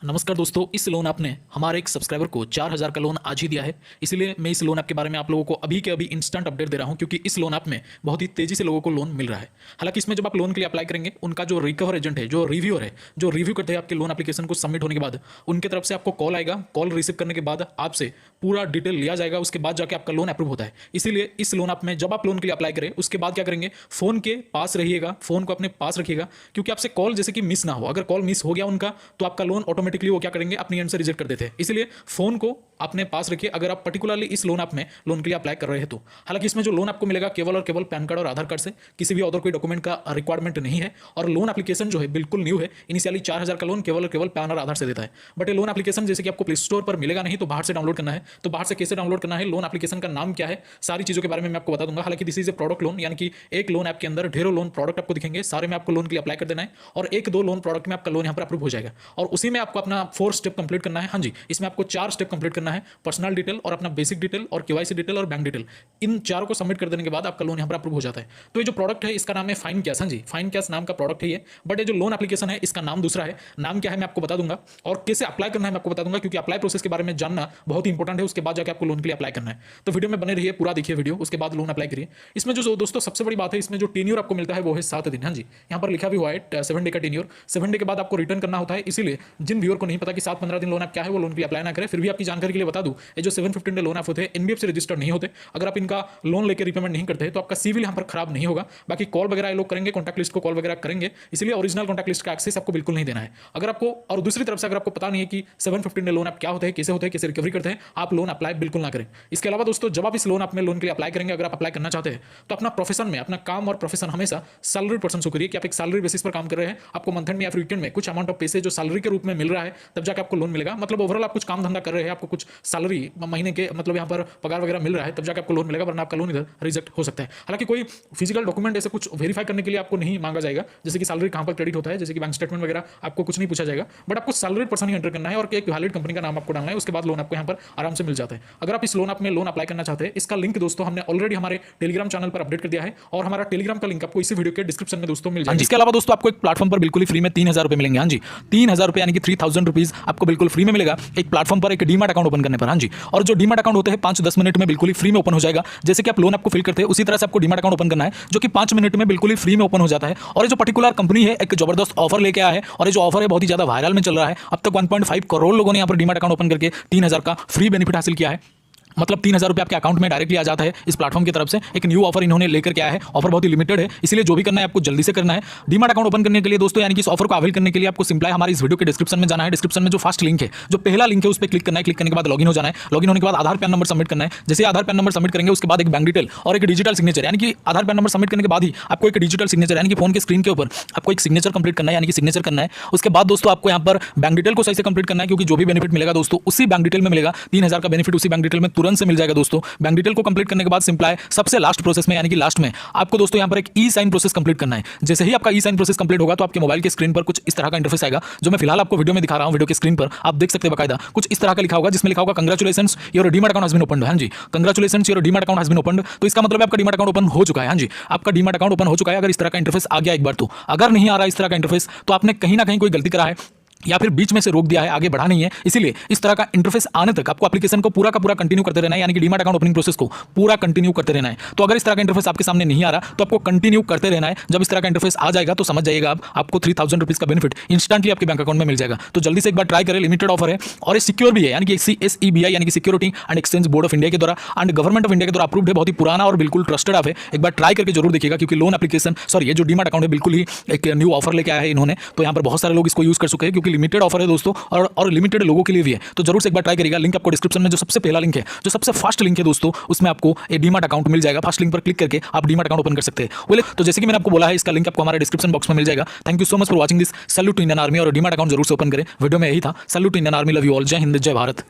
नमस्कार दोस्तों, इस लोन ऐप ने हमारे एक सब्सक्राइबर को 4000 का लोन आज ही दिया है। इसीलिए मैं इस लोन ऐप के बारे में आप लोगों को अभी के अभी इंस्टेंट अपडेट दे रहा हूं, क्योंकि इस लोन ऐप में बहुत ही तेजी से लोगों को लोन मिल रहा है। हालांकि इसमें जब आप लोन के लिए अप्लाई करेंगे, उनका जो रिकवर एजेंट है, जो रिव्यूअर है, जो रिव्यू करते हैं आपके लोन एप्लीकेशन को सबमिट होने के बाद, उनकी तरफ से आपको कॉल आएगा। कॉल रिसीव करने के बाद आपसे पूरा डिटेल लिया जाएगा, उसके बाद जाके आपका लोन अप्रूव होता है। इसीलिए इस लोन ऐप में जब आप लोन के लिए अप्लाई करें, उसके बाद क्या करेंगे, फोन के पास रहिएगा, फोन को अपने पास रखिएगा, क्योंकि आपसे कॉल जैसे कि मिस ना हो। अगर कॉल मिस हो गया उनका, तो आपका लोन ऑटोमेटिकली वो क्या करेंगे, अपनी एंड से रिजेक्ट कर देते हैं। इसलिए फोन को अपने पास रखिए अगर आप पर्टिकुलरली इस लोन ऐप में लोन के लिए अप्लाई कर रहे हैं तो। हालांकि इसमें जो लोन आपको मिलेगा केवल और केवल पैन कार्ड और आधार कार्ड से, किसी भी अदर कोई डॉक्यूमेंट का रिक्वायरमेंट नहीं है। और लोन एप्लीकेशन जो है बिल्कुल न्यू है। इनिशियली 4000 का लोन केवल और केवल पैन और आधार से देता है। बट ये लोन एप्लीकेशन जैसे कि आपको प्ले स्टोर पर मिलेगा नहीं, तो बाहर से डाउनलोड करना है। तो बाहर से कैसे डाउनलोड करना है, लोन एप्लीकेशन का नाम क्या है, सारी चीजों के बारे में मैं आपको बता दूंगा। हालांकि this is a product loan, यानी कि एक लोन ऐप के अंदर ढेरों लोन प्रोडक्ट आपको दिखेंगे, सारे में आपको लोन के लिए अप्लाई कर देना है और एक दो लोन प्रोडक्ट में आपका लोन यहाँ पर अप्रूव हो जाएगा। और उसी में आपको अपना 4 स्टेप कंप्लीट करना है। हाँ जी, इसमें आपको 4 स्टेप कंप्लीट करना है। पर्सनल डिटेल और अपना बेसिक डिटेल और केवाईसी डिटेल और बैंक डिटेल, इन चारों को सबमिट कर देने के बाद आपका लोन यहाँ पर अप्रूव हो जाता है। तो ये जो प्रोडक्ट है इसका नाम है फाइन कैश। हाँ जी, फाइन कैश नाम का प्रोडक्ट है ये। बट ये जो लोन एप्लीकेशन है इसका नाम दूसरा है। नाम क्या है मैं आपको बता दूंगा, और कैसे अप्लाई करना है मैं आपको बता दूंगा, क्योंकि अप्लाई प्रोसेस के बारे में जानना बहुत ही इंपॉर्टेंट है। उसके बाद जाकर आपको लोन के लिए अप्लाई करना है। तो वीडियो में बने रहिए, पूरा देखिए वीडियो, उसके बाद लोन अप्लाई करिए। इसमें जो दोस्तों सबसे बड़ी बात है, इसमें जो टेन्योर आपको मिलता है वो है 7 दिन। हाँ जी, यहाँ पर लिखा भी हुआ है 7 डे का टेन्योर। 7 डे के बाद आपको रिटर्न करना होता है। इसीलिए जिन व्यूअर को नहीं पता कि 7-15 दिन लोन ऐप क्या है, वो लोन के लिए अप्लाई ना करें। फिर भी आपकी जानकारी के लिए बता दूं, ये जो 715 डे लोन ऐप होते हैं एनबीएफसी रजिस्टर्ड नहीं होते। अगर आप इनका लोन लेकर रिपेमेंट नहीं करते तो आपका सिविल यहाँ पर खराब नहीं होगा। बाकी कॉल वगैरह लोग करेंगे, कॉन्टैक्ट लिस्ट को कॉल वगैरह करेंगे, इसलिए ओरिजिनल कॉन्टैक्ट लिस्ट का एक्सेस आपको बिल्कुल नहीं देना है। अगर आपको, और दूसरी तरफ से अगर आपको पता नहीं है कि 715 डे लोन ऐप क्या होते हैं, कैसे रिकवरी करते हैं, आप लोन अप्लाई बिल्कुल ना करें। इसके अलावा दोस्तों, जब आप इस लोन ऐप में लोन के लिए अप्लाई करेंगे, अगर आप अप्लाई करना चाहते हैं तो अपना प्रोफेशन में, अपना काम और प्रोफेशन हमेशा सैलरी पर्सन से करिए, कि आप एक सैलरी बेसिस पर काम कर रहे हैं। आपको मंथ एंड में या फिर वीकेंड में कुछ अमाउंट ऑफ पैसे जो सैलरी के रूप में मिल रहा है, तब जाकर आपको लोन मिलेगा। मतलब ओवरऑल आप कुछ काम धंधा कर रहे हैं, आपको कुछ सैलरी महीने के मतलब यहाँ पर पगार वगैरह मिल रहा है, तब जाकर आपको लोन मिलेगा, वरना आपका लोन इधर रिजेक्ट हो सकता है। हालांकि कोई फिजिकल डॉक्यूमेंट ऐसे कुछ वेरीफाई करने के लिए आपको नहीं मांगा जाएगा, जैसे कि सैलरी कहां पर क्रेडिट होता है, जैसे कि बैंक स्टेटमेंट वगैरह आपको कुछ नहीं पूछा जाएगा। बट आपको सैलरी पर्सन ही एंटर करना है और एक वैलिड कंपनी का नाम आपको डालना है। उसके बाद लोन आपको यहाँ पर आराम से मिल जाता है। अगर आप इस लोन ऐप में लोन अप्लाई करना चाहते हैं, इसका लिंक दोस्तों हमने ऑलरेडी हमारे टेलीग्राम चैनल पर अपडेट कर दिया है, और हमारा टेलीग्राम का लिंक आपको इसी वीडियो के डिस्क्रिप्शन में दोस्तों मिल जाएगा। इसके अलावा दोस्तों आपको एक प्लेटफॉर्म पर बिल्कुल फ्री में 3000 रुपए मिलेंगे। हाँ जी, 3000 रुपए यानी कि 3000 रुपीज आपको बिल्कुल फ्री में मिलेगा एक प्लेटफॉर्म पर, एक डीमैट अकाउंट ओपन करने पर। हाँ जी, और जो डीमैट अकाउंट होते हैं 5-10 मिनट में बिल्कुल फ्री में ओपन हो जाएगा। जैसे कि आप लोन आपको फिल करते हैं, उसी तरह से आपको डीमैट अकाउंट ओपन करना है, जो कि 5 मिनट में बिल्कुल ही फ्री में ओपन हो जाता है। और ये जो पर्टिकुलर कंपनी है एक जबरदस्त ऑफर लेके आया है, और ये जो ऑफर है बहुत ही ज्यादा वायरल में चल रहा है। अब तक 1.5 करोड़ लोगों ने यहाँ पर डीमैट अकाउंट ओपन करके 3000 का फ्री बेनिफिट हासिल किया है। मतलब 3000 रुपये आपके अकाउंट में डायरेक्टली आ जाता है इस प्लेटफॉर्म की तरफ से। एक न्यू ऑफर इन्होंने लेकर के आया है। ऑफर बहुत ही लिमिटेड है, इसलिए जो भी करना है आपको जल्दी से करना है। डीमैट अकाउंट ओपन करने के लिए दोस्तों, यानी कि इस ऑफर को अवेल करने के लिए आपको सिंपल हमारे इस वीडियो के डिस्क्रिप्शन में जाना है। डिस्क्रिप्शन में जो फर्स्ट लिंक है, जो पहला लिंक है, उस पर क्लिक करना है। क्लिक करने के बाद लॉगिन हो जाना है। लॉगिन होने के बाद आधार पैन नंबर सबमिट करना है। जैसे आधार पैन नंबर सबमिट करेंगे, उसके बाद एक बैंक डिटेल और एक डिजिटल सिग्नेचर, यानी कि आधार पैन नंबर सबमिट करने के बाद ही आपको एक डिजिटल सिग्नेचर, यानी कि फोन के स्क्रीन के ऊपर आपको एक सिग्नेचर कंप्लीट करना है, यानी कि सिग्नेचर करना है। उसके बाद दोस्तों आपको यहाँ पर बैंक डिटेल को सही से कंप्लीट करना है, क्योंकि जो भी बेनिफिट मिलेगा दोस्तों उसी बैंक डिटेल में मिलेगा। 3000 का बेनिफिट उसी बैंक डिटेल में तुरंत से मिल जाएगा दोस्तों। बैंक डिटेल को कंप्लीट करने के बाद सिंपल है सबसे लास्ट प्रोसेस में, यानी कि लास्ट में आपको दोस्तों यहाँ पर एक ई साइन प्रोसेस कंप्लीट करना है। जैसे ही आपका ई साइन प्रोसेस कंप्लीट होगा, तो आपके मोबाइल के स्क्रीन पर कुछ इस तरह का इंटरफेस आएगा, जो मैं फिलहाल आपको वीडियो में दिखा रहा हूं। वीडियो के स्क्रीन पर आप देख सकते हैं बकायदा कुछ इस तरह का लिखा होगा, जिसमें लिखा होगा congratulations your demat account has been opened. हाँ जी, congratulations your demat account has been opened. तो इसका मतलब आपका डीमैट अकाउंट ओपन हो चुका है। हाँ जी, आपका डीमैट अकाउंट ओपन हो चुका है। अगर इस तरह का इंटरफेस आ गया एक बार तो, अगर नहीं आ रहा इस तरह का इंटरफेस, तो आपने कहीं ना कहीं कोई गलती करा है, या फिर बीच में से रोक दिया है, आगे बढ़ा नहीं है। इसीलिए इस तरह का इंटरफेस आने तक आपको एप्लीकेशन को पूरा का पूरा कंटिन्यू करते रहना है, यानी कि डीमैट अकाउंट ओपनिंग प्रोसेस को पूरा कंटिन्यू करते रहना है। तो अगर इस तरह का इंटरफेस आपके सामने नहीं आ रहा, तो आपको कंटिन्यू करते रहना है। जब इस तरह का इंटरफेस आ जाएगा, तो समझ जाइएगा आपको 3000 रुपीज का बेनिफिट इंस्टेंटली आपके बैंक अकाउंट में मिल जाएगा। तो जल्दी से एक बार ट्राई करें, लिमिटेड ऑफर है और ये सिक्योर भी है, यानी कि CSEBI यानी कि security and exchange board of India के द्वारा एंड गवर्नमेंट ऑफ इंडिया के द्वारा अप्रूव्ड है। बहुत ही पुराना और बिल्कुल ट्रस्टेड ऐप है। एक बार ट्राई करके जरूर देखिएगा, क्योंकि लोन एप्लीकेशन ये जो डीमैट अकाउंट है बिल्कुल ही एक न्यू ऑफर लेके आया है इन्होंने। तो यहाँ पर बहुत सारे लोग इसको यूज कर चुके हैं, क्योंकि लिमिटेड ऑफर है दोस्तों, और लिमिटेड लोगों के लिए भी है। तो जरूर से एक बार ट्राई करिएगा। लिंक आपको डिस्क्रिप्शन में जो सबसे पहला लिंक है, जो सबसे फर्स्ट लिंक है दोस्तों, उसमें आपको एक डीमैट अकाउंट मिल जाएगा। फर्स्ट लिंक पर क्लिक करके आप डीमैट अकाउंट ओपन कर सकते हैं। बोले तो जैसे कि मैंने आपको बोला है, इसका लिंक आपको हमारे डिस्क्रिप्शन बॉक्स में मिल जाएगा। Thank you so much for watching this. Salute to Indian army, और डीमैट अकाउंट जरूर से ओपन करें। वीडियो में यही था। Salute to Indian army, love you all. जय हिंद, जय भारत।